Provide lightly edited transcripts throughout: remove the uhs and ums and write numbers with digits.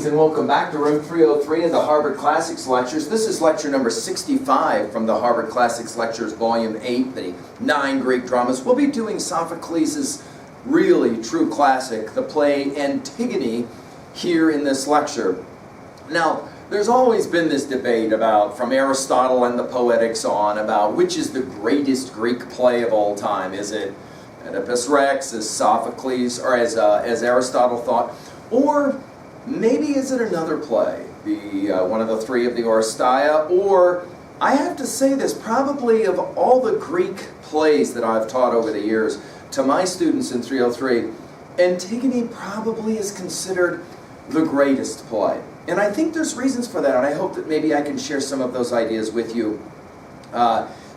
Greetings and welcome back to room 303 of the Harvard Classics Lectures. This is lecture number 65 from the Harvard Classics Lectures, Volume 8, the 9 Greek dramas. We'll be doing Sophocles' really true classic, the play Antigone, here in this lecture. Now, there's always been this debate about, from Aristotle and the Poetics on, about which is the greatest Greek play of all time. Is it Oedipus Rex, as Sophocles, or as Aristotle thought? Or maybe is it another play, one of the three of the Oresteia? Or, I have to say this, probably of all the Greek plays that I've taught over the years to my students in 303, Antigone probably is considered the greatest play. And I think there's reasons for that, and I hope that maybe I can share some of those ideas with you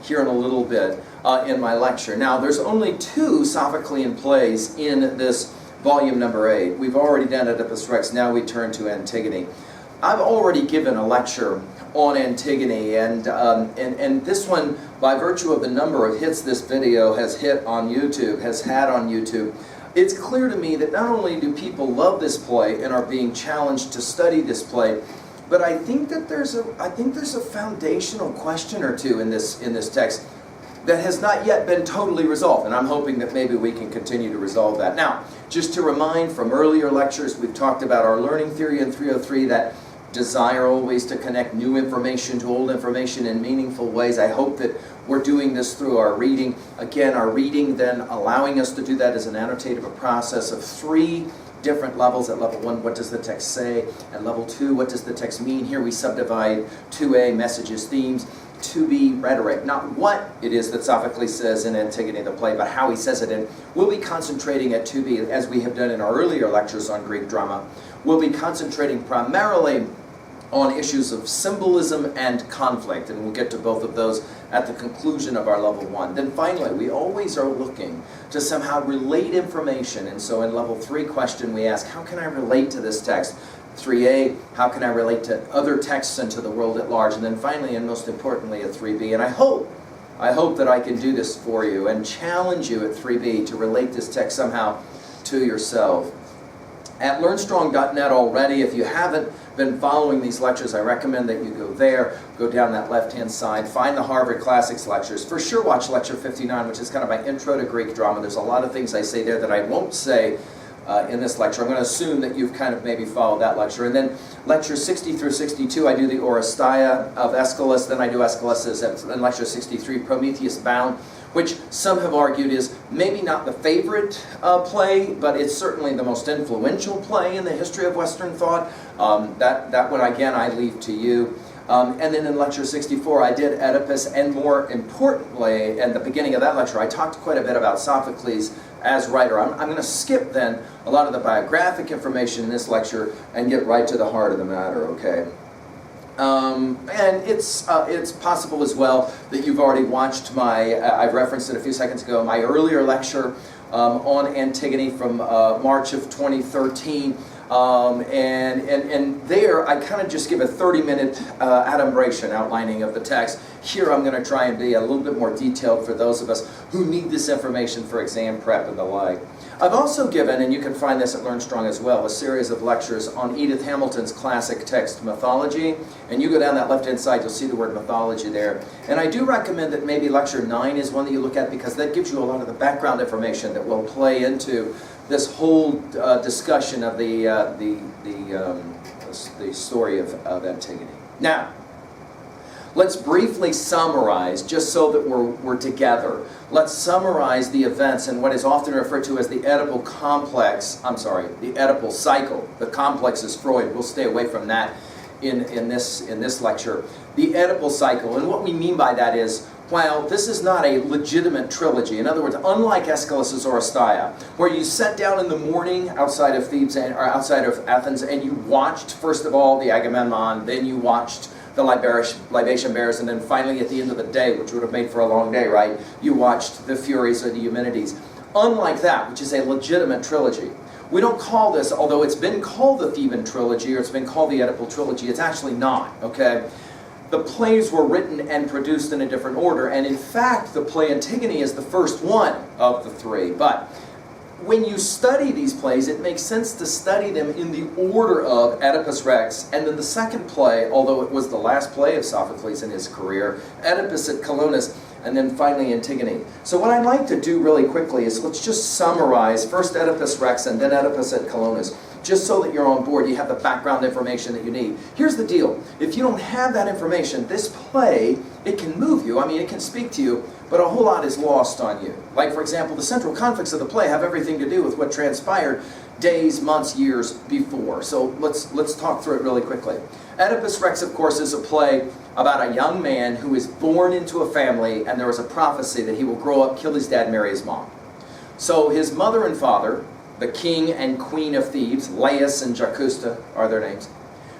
here in a little bit in my lecture. Now, there's only 2 Sophoclean plays in this volume number 8. We've already done Oedipus Rex, now we turn to Antigone. I've already given a lecture on Antigone, and this one, by virtue of the number of hits this video has had on YouTube, it's clear to me that not only do people love this play and are being challenged to study this play, but I think that there's a foundational question or two in this text that has not yet been totally resolved, and I'm hoping that maybe we can continue to resolve that. Now, just to remind from earlier lectures, we've talked about our learning theory in 303, that desire always to connect new information to old information in meaningful ways. I hope that we're doing this through our reading. Again, our reading then allowing us to do that as an annotative process of 3 different levels. At level 1, what does the text say? At level 2, what does the text mean? Here we subdivide 2A, messages, themes, 2B, rhetoric. Not what it is that Sophocles says in Antigone the play, but how he says it. And we'll be concentrating at 2B, as we have done in our earlier lectures on Greek drama. We'll be concentrating primarily on issues of symbolism and conflict, and we'll get to both of those at the conclusion of our level 1. Then finally, we always are looking to somehow relate information, and so in level 3 question we ask, how can I relate to this text? 3A, how can I relate to other texts and to the world at large? And then finally, and most importantly, at 3B, and I hope that I can do this for you and challenge you at 3B to relate this text somehow to yourself. At LearnStrong.net already, if you haven't been following these lectures, I recommend that you go there, go down that left-hand side, find the Harvard Classics lectures. For sure, watch lecture 59, which is kind of my intro to Greek drama. There's a lot of things I say there that I won't say in this lecture. I'm going to assume that you've kind of maybe followed that lecture. And then lecture 60 through 62, I do the Oresteia of Aeschylus. Then I do Aeschylus in lecture 63, Prometheus Bound, which some have argued is maybe not the favorite play, but it's certainly the most influential play in the history of Western thought. That one, again, I leave to you. And then in lecture 64, I did Oedipus, and more importantly, at the beginning of that lecture, I talked quite a bit about Sophocles as writer. I'm going to skip then a lot of the biographic information in this lecture and get right to the heart of the matter, okay? And it's possible as well that you've already watched I've referenced it a few seconds ago, my earlier lecture on Antigone from March of 2013. And there I kind of just give a 30-minute adumbration, outlining of the text. Here I'm going to try and be a little bit more detailed for those of us who need this information for exam prep and the like. I've also given, and you can find this at LearnStrong as well, a series of lectures on Edith Hamilton's classic text, Mythology. And you go down that left-hand side, you'll see the word mythology there. And I do recommend that maybe lecture 9 is one that you look at, because that gives you a lot of the background information that will play into this whole discussion of the story of Antigone. Now, let's briefly summarize, just so that we're together. Let's summarize the events in what is often referred to as the Oedipal complex. I'm sorry, the Oedipal cycle. The complex is Freud. We'll stay away from that in this lecture. The Oedipal cycle, and what we mean by that is, well, this is not a legitimate trilogy. In other words, unlike Aeschylus' Oresteia, where you sat down in the morning outside of Thebes or outside of Athens, and you watched first of all the Agamemnon, then you watched the libation bearers, and then finally at the end of the day, which would have made for a long day, right, you watched the Furies or the Eumenides. Unlike that, which is a legitimate trilogy, we don't call this, although it's been called the Theban trilogy or it's been called the Oedipal trilogy, it's actually not, okay? The plays were written and produced in a different order, and in fact, the play Antigone is the first one of the 3, but when you study these plays, it makes sense to study them in the order of Oedipus Rex, and then the second play, although it was the last play of Sophocles in his career, Oedipus at Colonus, and then finally Antigone. So what I'd like to do really quickly is let's just summarize first Oedipus Rex and then Oedipus at Colonus, just so that you're on board, you have the background information that you need. Here's the deal. If you don't have that information, this play, it can move you. I mean, it can speak to you, but a whole lot is lost on you. Like, for example, the central conflicts of the play have everything to do with what transpired days, months, years before. So let's talk through it really quickly. Oedipus Rex, of course, is a play about a young man who is born into a family, and there is a prophecy that he will grow up, kill his dad, marry his mom. So his mother and father, the king and queen of Thebes, Laius and Jacusta are their names,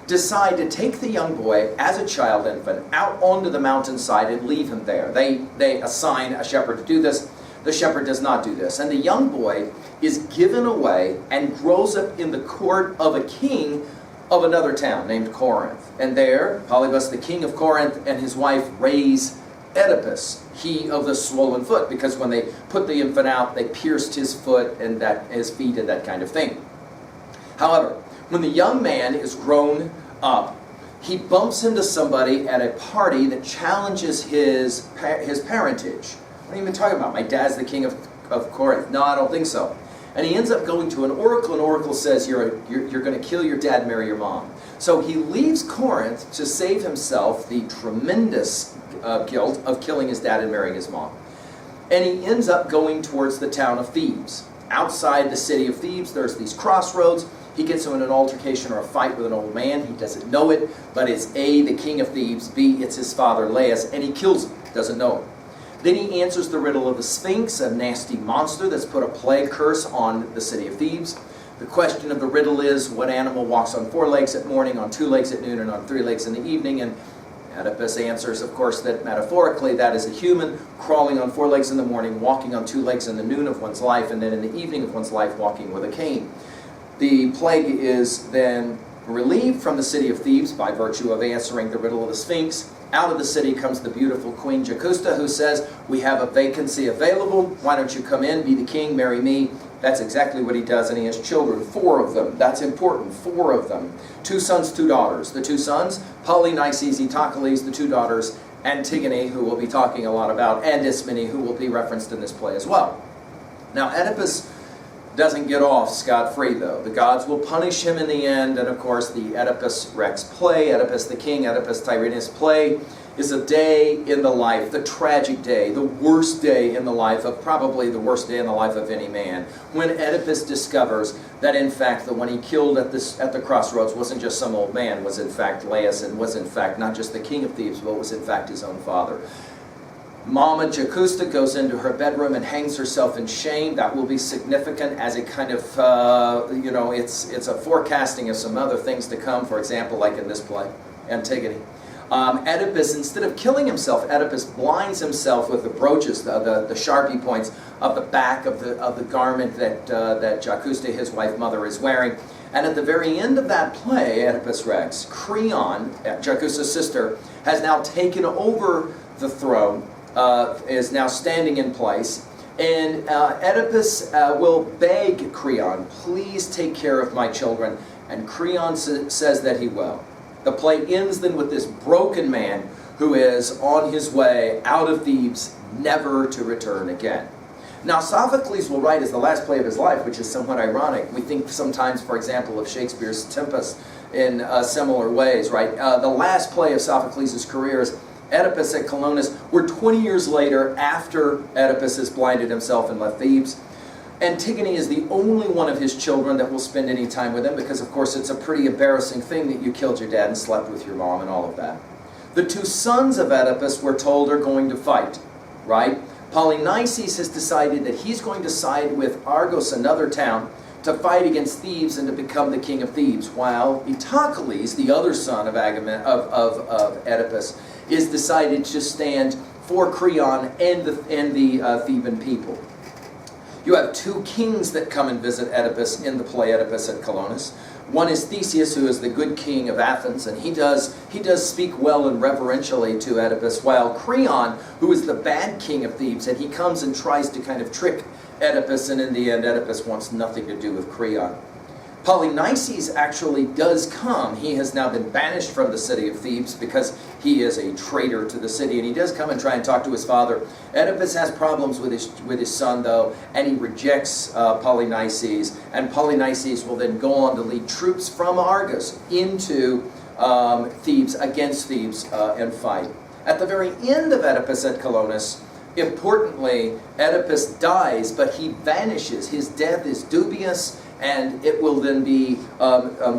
decide to take the young boy as a child infant out onto the mountainside and leave him there. They assign a shepherd to do this. The shepherd does not do this. And the young boy is given away and grows up in the court of a king of another town named Corinth. And there, Polybus, the king of Corinth, and his wife raise Oedipus, he of the swollen foot, because when they put the infant out, they pierced his foot and his feet and that kind of thing. However, when the young man is grown up, he bumps into somebody at a party that challenges his parentage. What are you even talking about? My dad's the king of Corinth. No, I don't think so. And he ends up going to an oracle, and oracle says, you're going to kill your dad and marry your mom. So he leaves Corinth to save himself the tremendous guilt of killing his dad and marrying his mom. And he ends up going towards the town of Thebes. Outside the city of Thebes, there's these crossroads. He gets in an altercation or a fight with an old man. He doesn't know it, but it's A, the king of Thebes, B, it's his father Laius, and he kills him, doesn't know it. Then he answers the riddle of the Sphinx, a nasty monster that's put a plague curse on the city of Thebes. The question of the riddle is, what animal walks on 4 legs at morning, on 2 legs at noon, and on 3 legs in the evening? And Oedipus answers, of course, that metaphorically that is a human crawling on 4 legs in the morning, walking on 2 legs in the noon of one's life, and then in the evening of one's life walking with a cane. The plague is then relieved from the city of Thebes by virtue of answering the riddle of the Sphinx. Out of the city comes the beautiful Queen Jacusta, who says, we have a vacancy available. Why don't you come in, be the king, marry me? That's exactly what he does, and he has children, 4 of them. That's important, 4 of them. 2 sons, 2 daughters. The 2 sons, Polynices, Sophocles, the 2 daughters, Antigone, who we'll be talking a lot about, and Ismene, who will be referenced in this play as well. Now, Oedipus doesn't get off scot-free, though. The gods will punish him in the end, and of course the Oedipus Rex play, Oedipus the King, Oedipus Tyrannus play, is a day in the life, the tragic day, the worst day in the life of, probably the worst day in the life of any man, when Oedipus discovers that in fact the one he killed at the crossroads wasn't just some old man, was in fact Laius, and was in fact not just the king of Thebes, but was in fact his own father. Mama Jacusta goes into her bedroom and hangs herself in shame. That will be significant as a kind of, it's a forecasting of some other things to come, for example, like in this play, Antigone. Oedipus, instead of killing himself, Oedipus blinds himself with the brooches, the sharpie points of the back of the garment that Jacusta, his wife mother, is wearing. And at the very end of that play, Oedipus Rex, Creon, Jacusta's sister, has now taken over the throne, is now standing in place. And Oedipus will beg Creon, please take care of my children. And Creon says that he will. The play ends then with this broken man who is on his way out of Thebes, never to return again. Now, Sophocles will write as the last play of his life, which is somewhat ironic. We think sometimes, for example, of Shakespeare's Tempest in similar ways, right? The last play of Sophocles' career is Oedipus at Colonus. We're 20 years later, after Oedipus has blinded himself and left Thebes. Antigone is the only one of his children that will spend any time with him, because of course it's a pretty embarrassing thing that you killed your dad and slept with your mom and all of that. The 2 sons of Oedipus, we're told, are going to fight, right? Polynices has decided that he's going to side with Argos, another town, to fight against Thebes and to become the king of Thebes, while Sophocles, the other son of Oedipus, is decided to stand for Creon and the Theban people. You have 2 kings that come and visit Oedipus in the play Oedipus at Colonus. One is Theseus, who is the good king of Athens, and he does speak well and reverentially to Oedipus, while Creon, who is the bad king of Thebes, and he comes and tries to kind of trick Oedipus, and in the end, Oedipus wants nothing to do with Creon. Polynices actually does come. He has now been banished from the city of Thebes because he is a traitor to the city, and he does come and try and talk to his father. Oedipus has problems with his son, though, and he rejects Polynices, and Polynices will then go on to lead troops from Argos into Thebes, against Thebes, and fight. At the very end of Oedipus at Colonus, importantly, Oedipus dies, but he vanishes. His death is dubious, and it will then be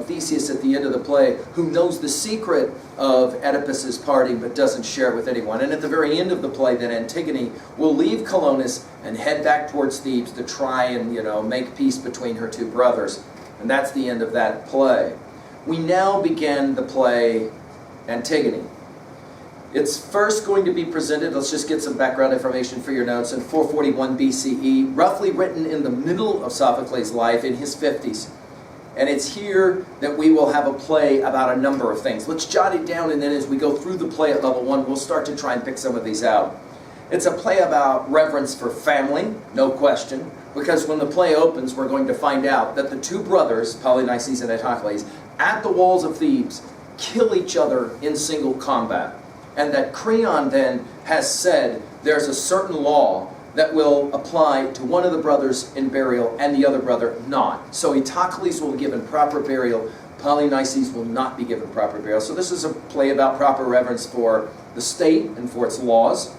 Theseus at the end of the play, who knows the secret of Oedipus's parting but doesn't share it with anyone. And at the very end of the play, then Antigone will leave Colonus and head back towards Thebes to try and, make peace between her two brothers. And that's the end of that play. We now begin the play Antigone. It's first going to be presented, let's just get some background information for your notes, in 441 BCE, roughly written in the middle of Sophocles' life, in his 50s. And it's here that we will have a play about a number of things. Let's jot it down, and then as we go through the play at level 1, we'll start to try and pick some of these out. It's a play about reverence for family, no question, because when the play opens, we're going to find out that the two brothers, Polynices and Sophocles, at the walls of Thebes, kill each other in single combat. And that Creon then has said there's a certain law that will apply to one of the brothers in burial and the other brother not. So Sophocles will be given proper burial, Polynices will not be given proper burial. So this is a play about proper reverence for the state and for its laws.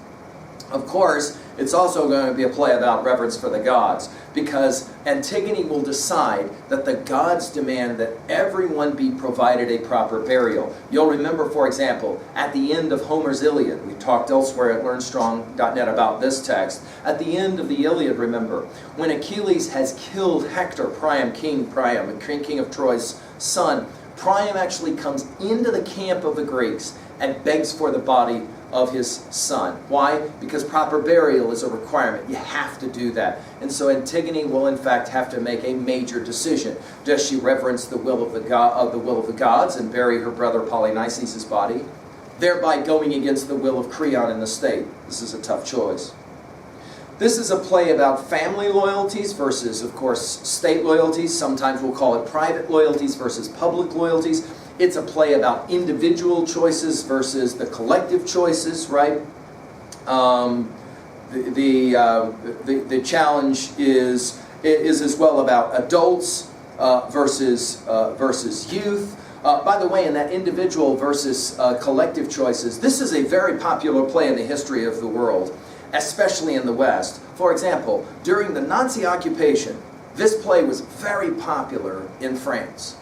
Of course, it's also going to be a play about reverence for the gods, because Antigone will decide that the gods demand that everyone be provided a proper burial. You'll remember, for example, at the end of Homer's Iliad, we talked elsewhere at LearnStrong.net about this text. At the end of the Iliad, remember, when Achilles has killed Hector, King of Troy's son, Priam actually comes into the camp of the Greeks and begs for the body of his son. Why? Because proper burial is a requirement. You have to do that. And so Antigone will in fact have to make a major decision. Does she reverence the will of the gods and bury her brother Polynices' body, thereby going against the will of Creon and the state? This is a tough choice. This is a play about family loyalties versus, of course, state loyalties. Sometimes we'll call it private loyalties versus public loyalties. It's a play about individual choices versus the collective choices, right? The challenge is as well about adults versus youth. By the way, in that individual versus collective choices, this is a very popular play in the history of the world, especially in the West. For example, during the Nazi occupation, this play was very popular in France.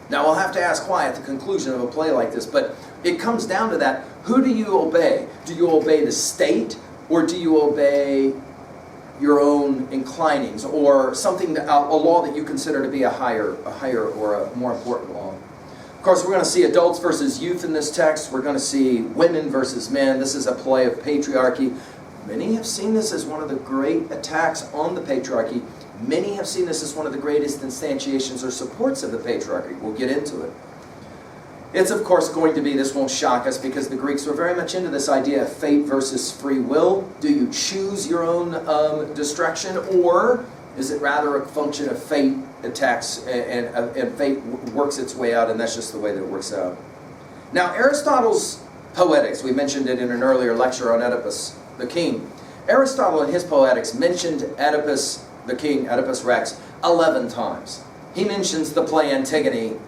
Now, we'll have to ask why at the conclusion of a play like this, but it comes down to that. Who do you obey? Do you obey the state, or do you obey your own inclinings, or something, a law that you consider to be a higher or a more important law? Of course, we're going to see adults versus youth in this text. We're going to see women versus men. This is a play of patriarchy. Many have seen this as one of the great attacks on the patriarchy. Many have seen this as one of the greatest instantiations or supports of the patriarchy. We'll get into it. It's, of course, going to be, this won't shock us, because the Greeks were very much into this idea of fate versus free will. Do you choose your own destruction, or is it rather a function of fate attacks and fate works its way out, and that's just the way that it works out? Now, Aristotle's Poetics, we mentioned it in an earlier lecture on Oedipus, the king. Aristotle in his Poetics mentioned Oedipus, the king, Oedipus Rex, 11 times. He mentions the play Antigone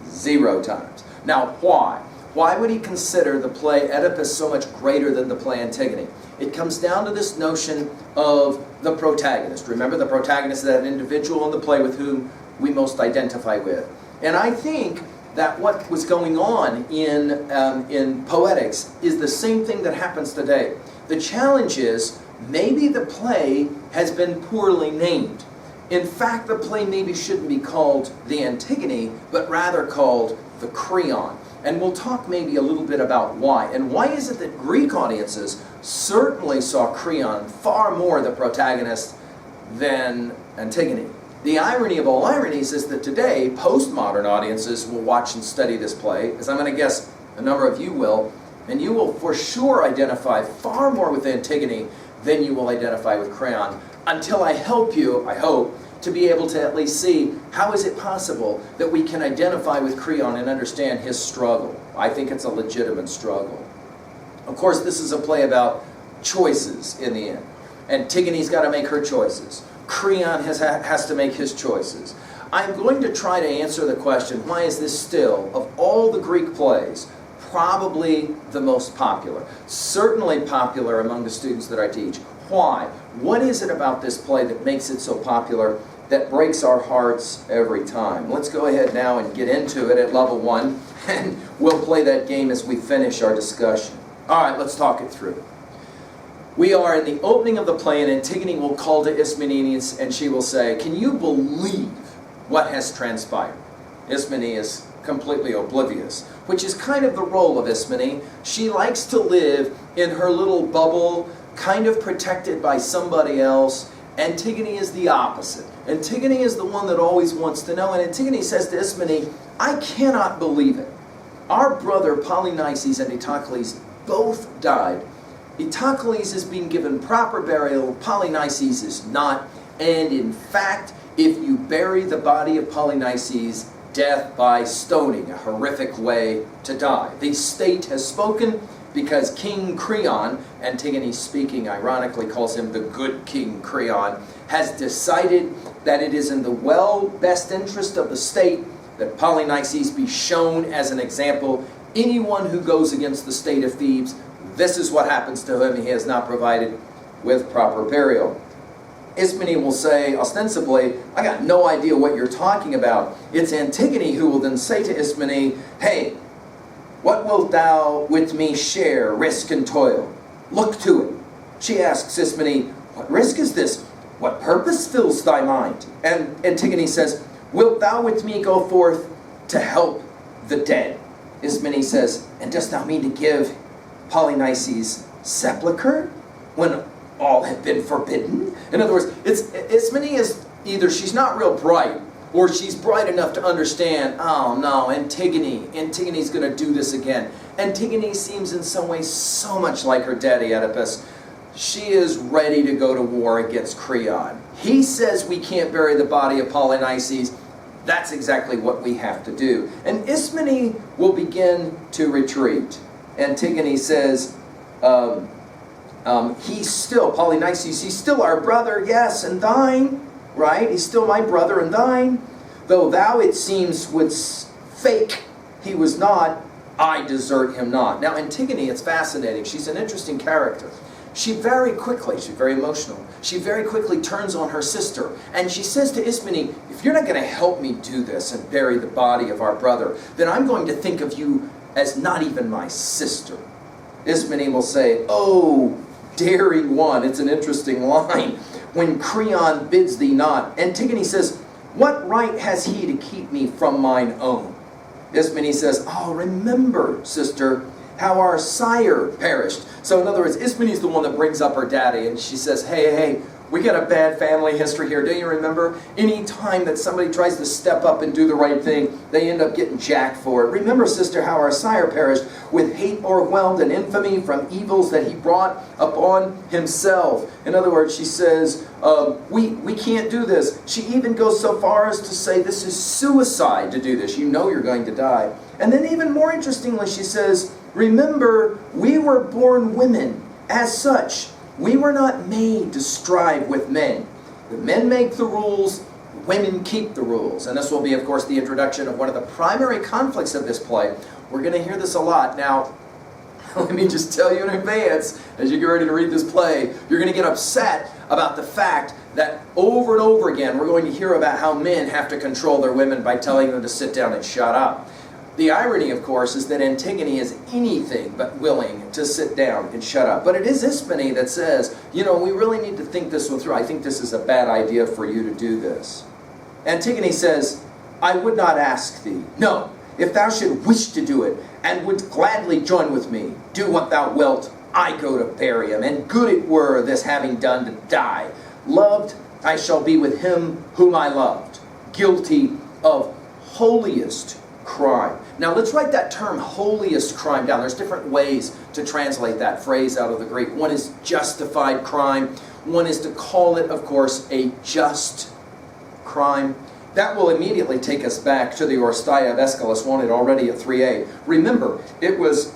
0 times. Now, why? Why would he consider the play Oedipus so much greater than the play Antigone? It comes down to this notion of the protagonist. Remember, the protagonist is that individual in the play with whom we most identify with. And I think that what was going on in Poetics is the same thing that happens today. The challenge is, maybe the play has been poorly named. In fact, the play maybe shouldn't be called the Antigone, but rather called the Creon. And we'll talk maybe a little bit about why. And why is it that Greek audiences certainly saw Creon far more the protagonist than Antigone? The irony of all ironies is that today, postmodern audiences will watch and study this play, as I'm going to guess a number of you will, and you will for sure identify far more with Antigone than you will identify with Creon. until I help you, I hope, to be able to at least see how is it possible that we can identify with Creon and understand his struggle. I think it's a legitimate struggle. Of course, this is a play about choices in the end. Antigone's got to make her choices. Creon has to make his choices. I'm going to try to answer the question, why is this still, of all the Greek plays, probably the most popular? Certainly popular among the students that I teach. Why? What is it about this play that makes it so popular, that breaks our hearts every time? Let's go ahead now and get into it at level 1, and we'll play that game as we finish our discussion. All right, let's talk it through. We are in the opening of the play, and Antigone will call to Ismenes, and she will say, can you believe what has transpired? Ismene is completely oblivious, which is kind of the role of Ismene. She likes to live in her little bubble, kind of protected by somebody else. Antigone is the opposite. Antigone is the one that always wants to know, and Antigone says to Ismene, I cannot believe it. Our brother Polynices and Eteocles both died. Eteocles is being given proper burial, Polynices is not, and in fact, if you bury the body of Polynices, death by stoning, a horrific way to die. The state has spoken because King Creon, Antigone speaking ironically calls him the good King Creon, has decided that it is in the best interest of the state that Polynices be shown as an example. Anyone who goes against the state of Thebes, this is what happens to him. He is not provided with proper burial. Ismene will say, ostensibly, I got no idea what you're talking about. It's Antigone who will then say to Ismene, hey, what wilt thou with me share, risk and toil? Look to it. She asks Ismene, what risk is this? What purpose fills thy mind? And Antigone says, wilt thou with me go forth to help the dead? Ismene says, and dost thou mean to give Polynices sepulchre when all have been forbidden? In other words, Ismene is either she's not real bright, or she's bright enough to understand, oh no, Antigone's going to do this again. Antigone seems in some ways so much like her daddy Oedipus. She is ready to go to war against Creon. He says we can't bury the body of Polynices. That's exactly what we have to do. And Ismene will begin to retreat. Antigone says, Polynices, he's still our brother, yes, and thine, right? He's still my brother and thine. Though thou, it seems, wouldst fake he was not, I desert him not. Now, Antigone, it's fascinating. She's an interesting character. She's very emotional. She very quickly turns on her sister. And she says to Ismene, if you're not going to help me do this and bury the body of our brother, then I'm going to think of you as not even my sister. Ismene will say, oh, daring one. It's an interesting line. When Creon bids thee not. Antigone says, what right has he to keep me from mine own? Ismene says, oh, remember, sister, how our sire perished. So in other words, Ismene's the one that brings up her daddy, and she says, hey, we got a bad family history here. Don't you remember? Any time that somebody tries to step up and do the right thing, they end up getting jacked for it. Remember, sister, how our sire perished with hate o'erwhelmed and infamy from evils that he brought upon himself. In other words, she says, we can't do this. She even goes so far as to say this is suicide to do this. You know you're going to die. And then even more interestingly, she says, remember, we were born women as such. We were not made to strive with men. The men make the rules, women keep the rules. And this will be, of course, the introduction of one of the primary conflicts of this play. We're going to hear this a lot. Now, let me just tell you in advance, as you get ready to read this play, you're going to get upset about the fact that over and over again, we're going to hear about how men have to control their women by telling them to sit down and shut up. The irony, of course, is that Antigone is anything but willing to sit down and shut up. But it is Ismene that says, you know, we really need to think this one through. I think this is a bad idea for you to do this. Antigone says, I would not ask thee. No, if thou should wish to do it, and would gladly join with me, do what thou wilt, I go to bury him. And good it were, this having done, to die. Loved, I shall be with him whom I loved. Guilty of holiest crime. Now let's write that term holiest crime down. There's different ways to translate that phrase out of the Greek. One is justified crime. One is to call it, of course, a just crime. That will immediately take us back to the Orsteia of Aeschylus, wanted already at 3a. Remember, it was,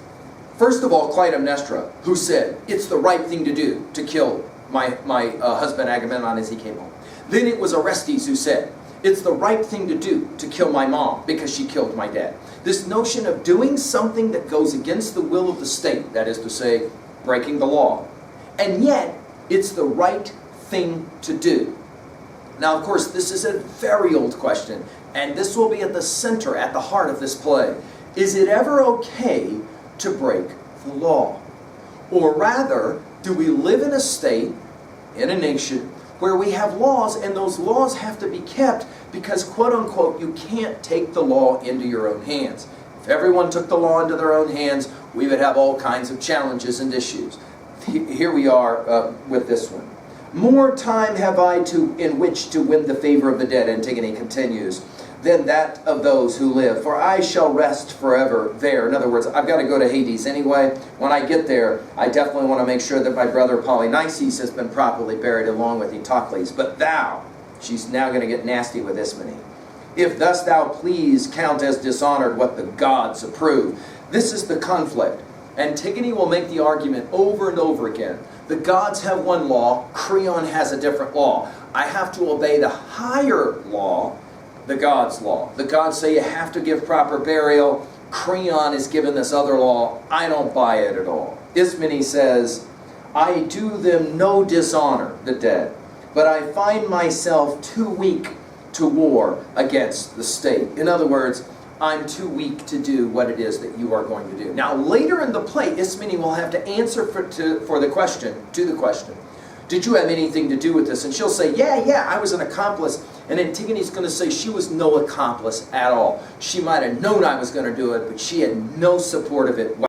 first of all, Clytemnestra who said, it's the right thing to do to kill my husband Agamemnon as he came home. Then it was Orestes who said, it's the right thing to do to kill my mom because she killed my dad. This notion of doing something that goes against the will of the state, that is to say, breaking the law, and yet it's the right thing to do. Now, of course, this is a very old question, and this will be at the center, at the heart of this play. Is it ever okay to break the law? Or rather, do we live in a state, in a nation, where we have laws, and those laws have to be kept because, quote-unquote, you can't take the law into your own hands. If everyone took the law into their own hands, we would have all kinds of challenges and issues. Here we are with this one. More time have I in which to win the favor of the dead, Antigone continues, than that of those who live. For I shall rest forever there. In other words, I've got to go to Hades anyway. When I get there, I definitely want to make sure that my brother Polynices has been properly buried along with Eteocles. But thou, she's now going to get nasty with Ismene. If thus thou please count as dishonored what the gods approve. This is the conflict. Antigone will make the argument over and over again. The gods have one law, Creon has a different law. I have to obey the higher law, the gods' law. The gods say you have to give proper burial. Creon is given this other law. I don't buy it at all. Ismene says, I do them no dishonor, the dead, but I find myself too weak to war against the state. In other words, I'm too weak to do what it is that you are going to do. Now, later in the play, Ismene will have to answer to the question, did you have anything to do with this? And she'll say, yeah, I was an accomplice. And Antigone's going to say she was no accomplice at all. She might have known I was going to do it, but she had no support of it